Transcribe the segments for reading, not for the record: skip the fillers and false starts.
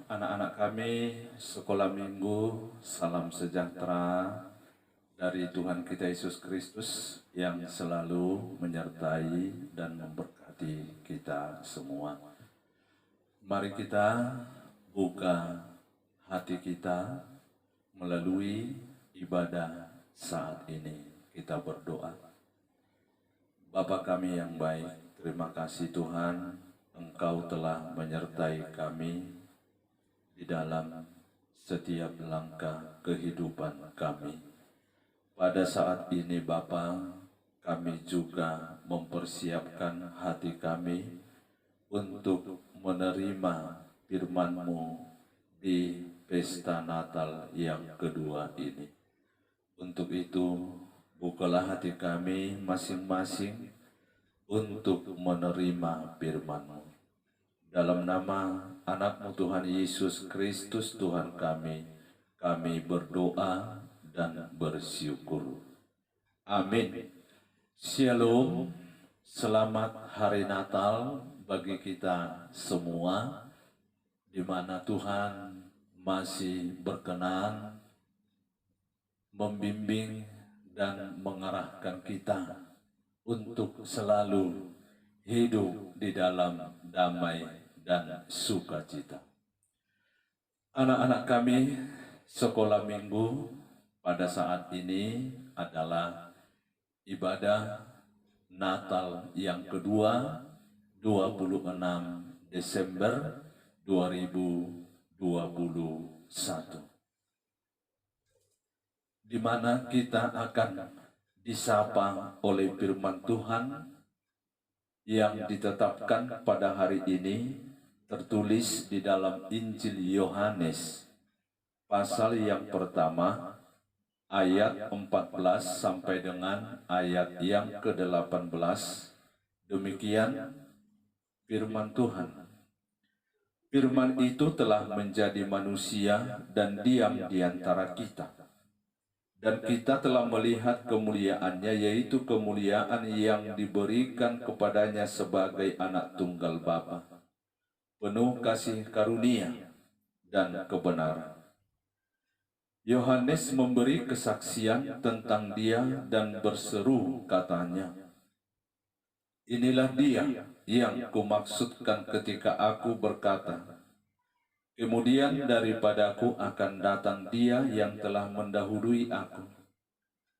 anak-anak kami, sekolah minggu, salam sejahtera dari Tuhan kita Yesus Kristus yang selalu menyertai dan memberkati kita semua. Mari kita buka hati kita melalui ibadah saat ini. Kita berdoa. Bapa kami yang baik, terima kasih Tuhan, Engkau telah menyertai kami di dalam setiap langkah kehidupan kami. Pada saat ini Bapa, kami juga mempersiapkan hati kami untuk menerima firman-Mu di pesta Natal yang kedua ini. Untuk itu, bukalah hati kami masing-masing untuk menerima firman-Mu. Dalam nama anak-Mu Tuhan Yesus Kristus Tuhan kami berdoa dan bersyukur. Amin. Shalom, selamat hari Natal bagi kita semua, di mana Tuhan masih berkenan membimbing dan mengarahkan kita untuk selalu hidup di dalam damai dan sukacita. Anak-anak kami, sekolah minggu pada saat ini adalah ibadah Natal yang kedua, 26 Desember 2021. Di mana kita akan disapa oleh firman Tuhan yang ditetapkan pada hari ini, tertulis di dalam Injil Yohanes pasal yang pertama ayat 14 sampai dengan ayat yang ke-18. Demikian firman Tuhan. Firman itu telah menjadi manusia dan diam di antara kita. Dan kita telah melihat kemuliaannya, yaitu kemuliaan yang diberikan kepadanya sebagai anak tunggal Bapa, penuh kasih karunia dan kebenaran. Yohanes memberi kesaksian tentang dia dan berseru katanya, "Inilah dia yang kumaksudkan ketika aku berkata, kemudian daripadaku akan datang dia yang telah mendahului aku,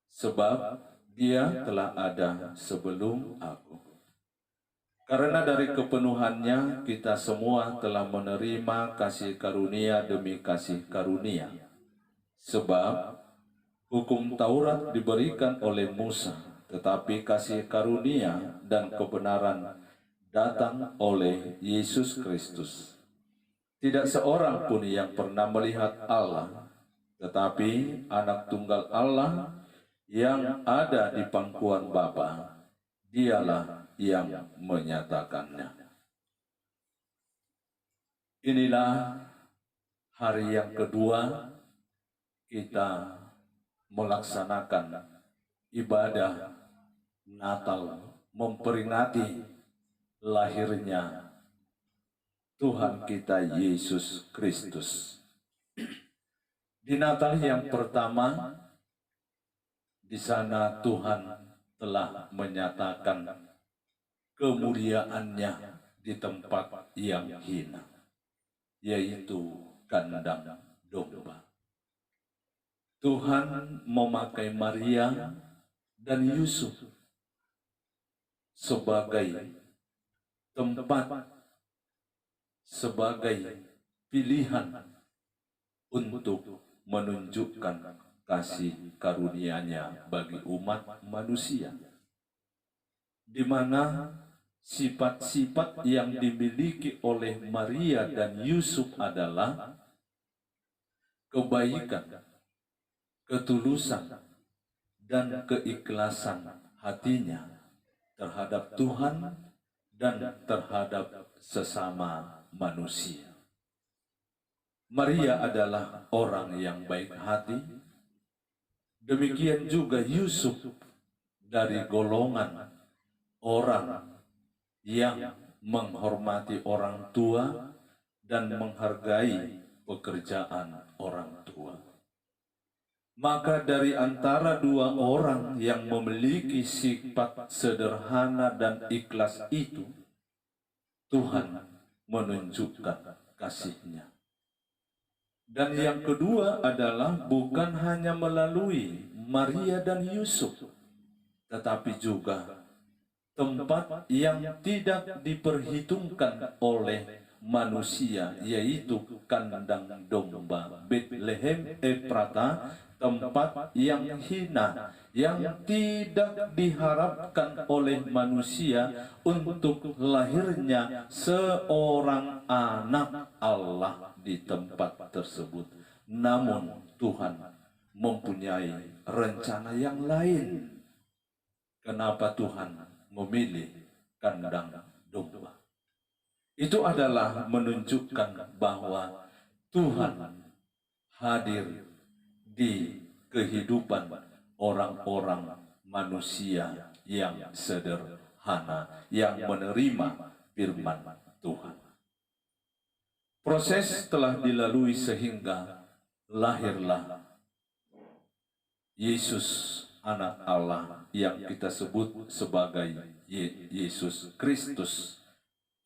sebab dia telah ada sebelum aku." Karena dari kepenuhannya kita semua telah menerima kasih karunia demi kasih karunia. Sebab hukum Taurat diberikan oleh Musa, tetapi kasih karunia dan kebenaran datang oleh Yesus Kristus. Tidak seorang pun yang pernah melihat Allah, tetapi anak tunggal Allah yang ada di pangkuan Bapa, dialah yang menyatakannya. Inilah hari yang kedua kita melaksanakan ibadah Natal, memperingati lahirnya Tuhan kita Yesus Kristus. Di Natal yang pertama, di sana Tuhan telah menyatakan kemuliaannya di tempat yang hina, yaitu kandang domba. Tuhan memakai Maria dan Yusuf sebagai tempat, sebagai pilihan untuk menunjukkan kasih karunia-Nya bagi umat manusia, di mana sifat-sifat yang dimiliki oleh Maria dan Yusuf adalah kebaikan, ketulusan, dan keikhlasan hatinya terhadap Tuhan dan terhadap sesama manusia. Maria adalah orang yang baik hati, demikian juga Yusuf dari golongan orang yang menghormati orang tua dan menghargai pekerjaan orang tua. Maka dari antara dua orang yang memiliki sifat sederhana dan ikhlas itu, Tuhan menunjukkan kasih-Nya. Dan yang kedua adalah bukan hanya melalui Maria dan Yusuf, tetapi juga tempat yang tidak diperhitungkan oleh manusia, yaitu kandang domba Bethlehem Efrata, tempat yang hina, yang tidak diharapkan oleh manusia untuk lahirnya seorang anak Allah di tempat tersebut. Namun Tuhan mempunyai rencana yang lain. Kenapa Tuhan memilih kandang domba? Itu adalah menunjukkan bahwa Tuhan hadir di kehidupan orang-orang manusia yang sederhana, yang menerima firman Tuhan. Proses telah dilalui sehingga lahirlah Yesus, anak Allah yang kita sebut sebagai Yesus Kristus,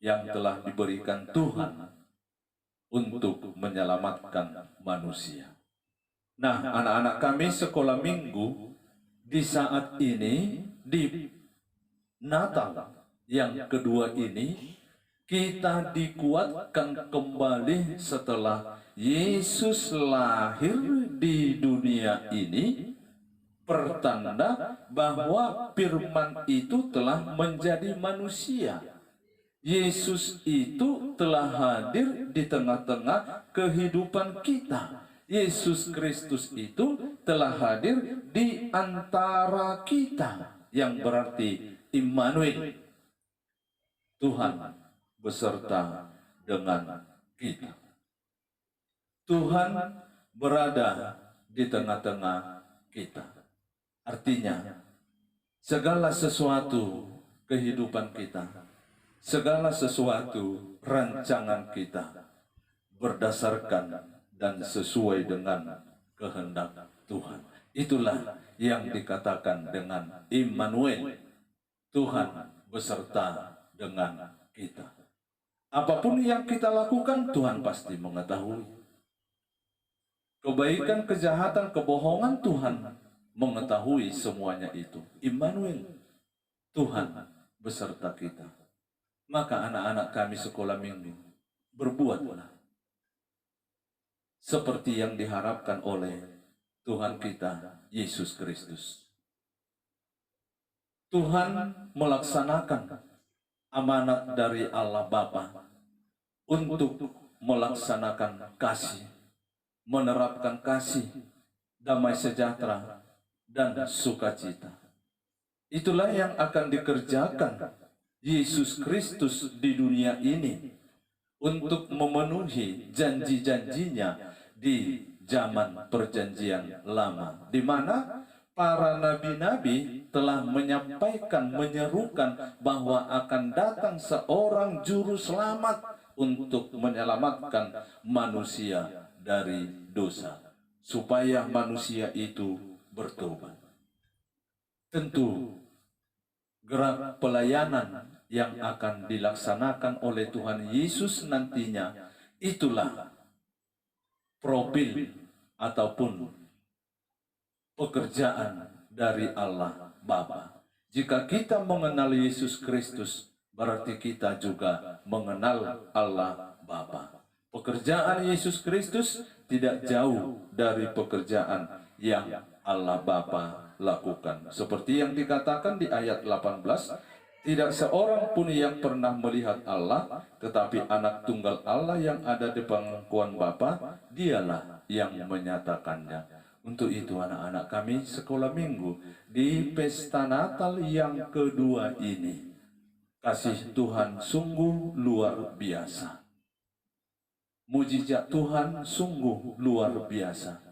yang telah diberikan Tuhan untuk menyelamatkan manusia. Nah, anak-anak kami sekolah minggu, di saat ini, di Natal yang kedua ini, kita dikuatkan kembali setelah Yesus lahir di dunia ini, pertanda bahwa firman itu telah menjadi manusia. Yesus itu telah hadir di tengah-tengah kehidupan kita. Yesus Kristus itu telah hadir di antara kita, yang berarti Immanuel, Tuhan beserta dengan kita. Tuhan berada di tengah-tengah kita. Artinya, segala sesuatu kehidupan kita, segala sesuatu rancangan kita berdasarkan dan sesuai dengan kehendak Tuhan. Itulah yang dikatakan dengan Immanuel, Tuhan beserta dengan kita. Apapun yang kita lakukan, Tuhan pasti mengetahui. Kebaikan, kejahatan, kebohongan, Tuhan mengetahui semuanya itu. Immanuel, Tuhan beserta kita. Maka anak-anak kami sekolah minggu, berbuatlah seperti yang diharapkan oleh Tuhan kita, Yesus Kristus. Tuhan melaksanakan amanat dari Allah Bapa untuk melaksanakan kasih, menerapkan kasih, damai sejahtera, dan sukacita. Itulah yang akan dikerjakan Yesus Kristus di dunia ini untuk memenuhi janji-janjinya di zaman perjanjian lama, di mana para nabi-nabi telah menyampaikan, menyerukan bahwa akan datang seorang juru selamat untuk menyelamatkan manusia dari dosa, supaya manusia itu bertobat. Tentu gerak pelayanan yang akan dilaksanakan oleh Tuhan Yesus nantinya, itulah profil ataupun pekerjaan dari Allah Bapa. Jika kita mengenal Yesus Kristus, berarti kita juga mengenal Allah Bapa. Pekerjaan Yesus Kristus tidak jauh dari pekerjaan yang Allah Bapa lakukan. Seperti yang dikatakan di ayat 18, tidak seorang pun yang pernah melihat Allah, tetapi anak tunggal Allah yang ada di pangkuan Bapa, dialah yang menyatakannya. Untuk itu anak-anak kami sekolah minggu, di pesta Natal yang kedua ini, kasih Tuhan sungguh luar biasa. Mujizat Tuhan sungguh luar biasa.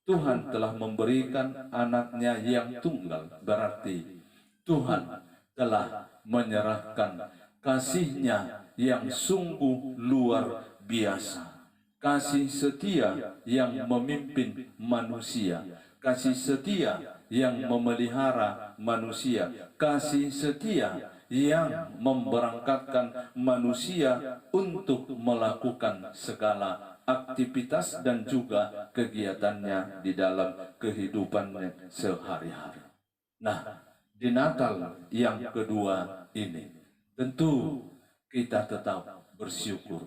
Tuhan telah memberikan anaknya yang tunggal, berarti Tuhan telah menyerahkan kasih-Nya yang sungguh luar biasa. kasih setia yang memimpin manusia, kasih setia yang memelihara manusia, kasih setia yang memberangkatkan manusia untuk melakukan segala aktivitas dan juga kegiatannya di dalam kehidupannya sehari-hari. Nah, di Natal yang kedua ini, tentu kita tetap bersyukur.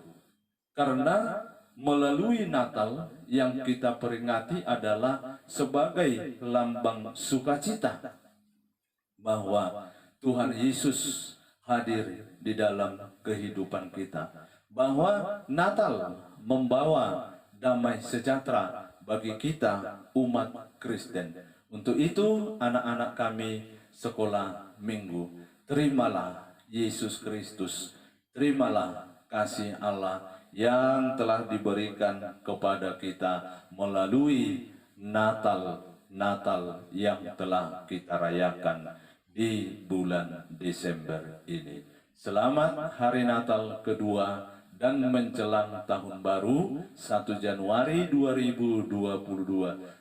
Karena melalui Natal yang kita peringati adalah sebagai lambang sukacita bahwa Tuhan Yesus hadir di dalam kehidupan kita. Bahwa Natal membawa damai sejahtera bagi kita umat Kristen. Untuk itu anak-anak kami sekolah minggu, terimalah Yesus Kristus, terimalah kasih Allah yang telah diberikan kepada kita melalui Natal yang telah kita rayakan di bulan Desember ini. Selamat Hari Natal kedua dan menjelang Tahun Baru 1 Januari 2022.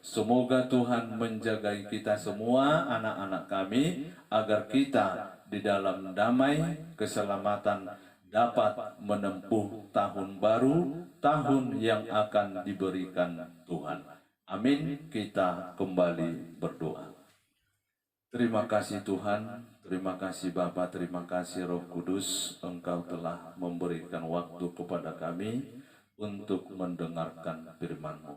Semoga Tuhan menjaga kita semua anak-anak kami agar kita di dalam damai keselamatan dapat menempuh tahun baru, tahun yang akan diberikan Tuhan. Amin. Kita kembali berdoa. Terima kasih Tuhan, terima kasih Bapa, terima kasih Roh Kudus, Engkau telah memberikan waktu kepada kami untuk mendengarkan firman-Mu.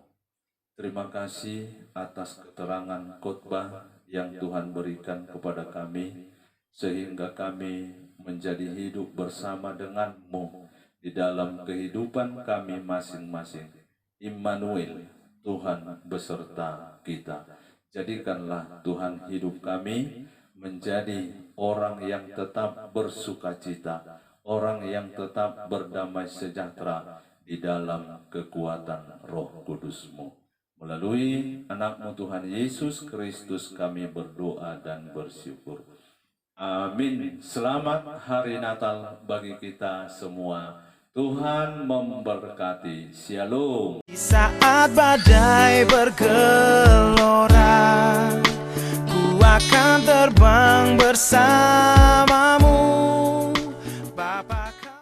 Terima kasih atas keterangan khotbah yang Tuhan berikan kepada kami, sehingga kami menjadi hidup bersama dengan-Mu di dalam kehidupan kami masing-masing. Immanuel, Tuhan beserta kita. Jadikanlah Tuhan hidup kami menjadi orang yang tetap bersukacita, orang yang tetap berdamai sejahtera di dalam kekuatan Roh Kudus-Mu. Melalui anak-Mu Tuhan Yesus Kristus kami berdoa dan bersyukur. Amin. Selamat Hari Natal bagi kita semua. Tuhan memberkati. Shalom. Saat badai bergelora, ku akan terbang bersama.